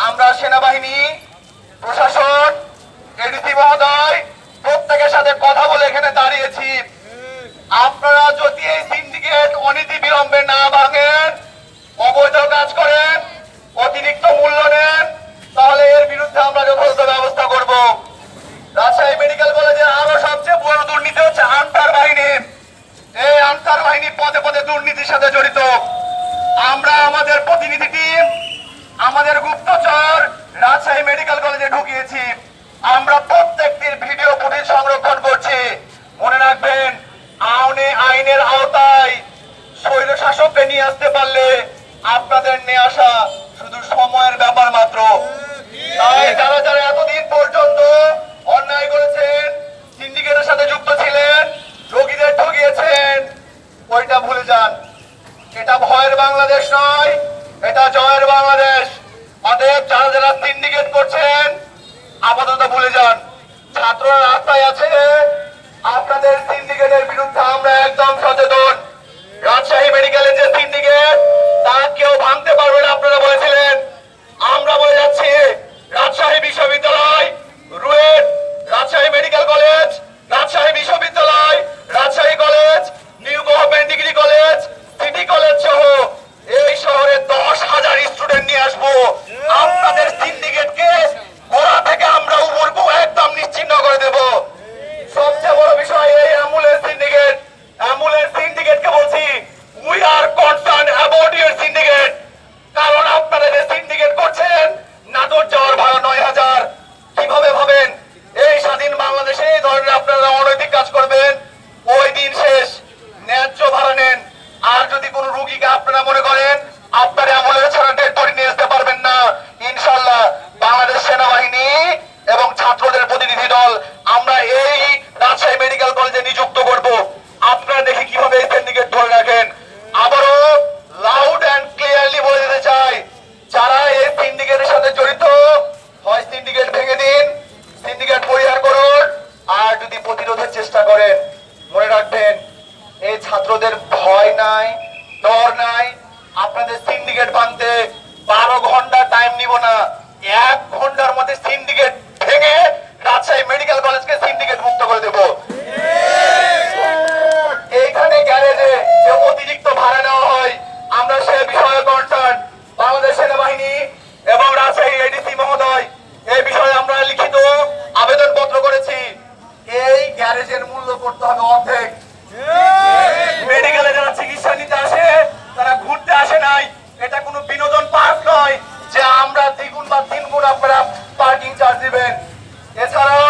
আমরা সেনাবাহিনী, প্রশাসন, এডিসি মহোদয় প্রত্যেকের সাথে কথা বলে এখানে দাঁড়িয়েছি। আপনারা যদি এই সিন্ডিকেট অনীতি বিলম্বে না ভাঙেন, অবৈধ কাজ করেন, অতিরিক্ত মূল্য নেন, তাহলে এর বিরুদ্ধে আমরা যথাযথ ব্যবস্থা করব। রাজশাহী মেডিকেল কলেজে আরো সবচেয়ে বড় দুর্নীতি হচ্ছে আনসার বাহিনী। এই আনসার বাহিনী পদে পদে দুর্নীতির সাথে জড়িত। আমরা আমাদের প্রতিনিধি টিম, আমাদের গুপ্তচর রাজশাহী মেডিকেল কলেজে ঢুকিয়েছি। আমরা প্রত্যেকটির ভিডিও ফুটেজ সংরক্ষণ করছি। মনে রাখবেন, আইনের আওতায় স্বৈর শাসককে নিয়ে আসতে পারলে আপনাদের নিয়ে আসা শুধু সময়ের ব্যাপার মাত্র। তাই যারা যারা এতদিন পর্যন্ত অন্যায় করেছেন, সিন্ডিকেটের সাথে যুক্ত ছিলেন, রোগীদের ঠকিয়েছেন, ওইটা ভুলে যান। এটা ভয়ের বাংলাদেশ নয়, এটা জয়ের বাংলাদেশ। অতএব যারা যারা সিন্ডিকেট করছেন আপাতত ভুলে যান। ছাত্ররা রাস্তায় আছে, আপনাদের সিন্ডিকেটের বিরুদ্ধে আমরা একদম সচেতন। রাজশাহী মেডিকেলের যে সিন্ডিকেট, তা কেউ ভাঙতে পারবে না আপনারা বলেছিলেন। আমরা বলে যাচ্ছি, রাজশাহী বিশ্ববিদ্যালয়, রুয়েট, রাজশাহী মেডিকেল কলেজ, রাজশাহী বিশ্ববিদ্যালয়, Rajshahi college, new government degree college, city college সহ এই শহরে 10,000 স্টুডেন্ট নিয়ে আসবো। আপনাদের সিন্ডিকেটকে গোড়া থেকে আমরা উপরবো একদম নিশ্চিহ্ন করে দেব। সবচেয়ে বড় বিষয় এই অ্যাম্বুলেন্স সিন্ডিকেট। অ্যাম্বুলেন্স সিন্ডিকেটকে বলছি, we are concern about your syndicate. কারণ আপনারা যে সিন্ডিকেট করছেন, নাটোর যাওয়ার ভাড়া 9,000। কিভাবে ভাবেন এই স্বাধীন বাংলাদেশে এই ধরনের আপনারা অনৈতিক কাজ করবেন? ওই দিন শেষ, ন্যায্য ভাড়া নেন। আর যদি কোন রোগীকে আপনারা মনে করেন আপনার অ্যাম্বুলেন্স ছাড়া ডেড বডি নিয়ে আসতে পারবেন না, ইনশাআল্লাহ বাংলাদেশ সেনাবাহিনী এবং ছাত্রদের প্রতিনিধি দল আমরা এই রাজশাহী মেডিকেল কলেজে নিযুক্ত করব। আপনারা দেখি কিভাবে এই সিন্ডিকেট ধরে রাখেন। আবারও লাউড অ্যান্ড ক্লিয়ারলি বলে দিতে চাই, যারা এই সিন্ডিকেটের সাথে জড়িত, হয় সিন্ডিকেট ভেঙে দিন, সিন্ডিকেট পরিহার করুন। আর যদি প্রতিরোধের চেষ্টা করেন, মনে রাখবেন এই ছাত্রদের ভয় নাই, ডর নাই। আপনাদের সিন্ডিকেট ভাঙতে 12 ঘন্টা টাইম নিব না, 1 ঘন্টার মধ্যে সিন্ডিকেট ভেঙে রাজশাহী মেডিকেল কলেজকে সিন্ডিকেট মুক্ত করে দেব। এইখানে গ্যারেজে যে অতিরিক্ত ভাড়া নেওয়া হয়, আমরা সে বিষয়ে কনসার্ন। বাংলাদেশ সেনাবাহিনী এবং রাজশাহী এডিসি মহোদয় এই বিষয়ে আমরা লিখিত আবেদনপত্র করেছি। এই গ্যারেজের মূল্য করতে হবে অর্ধেক। মেডিকেলে যারা চিকিৎসা নিতে আসে, তারা ঘুরতে আসে নাই। এটা কোনো বিনোদন পার্ক নয় যে আমরা দ্বিগুণ বা 3 গুণ আপনারা পার্কিং চার্জ দিবেন। এছাড়াও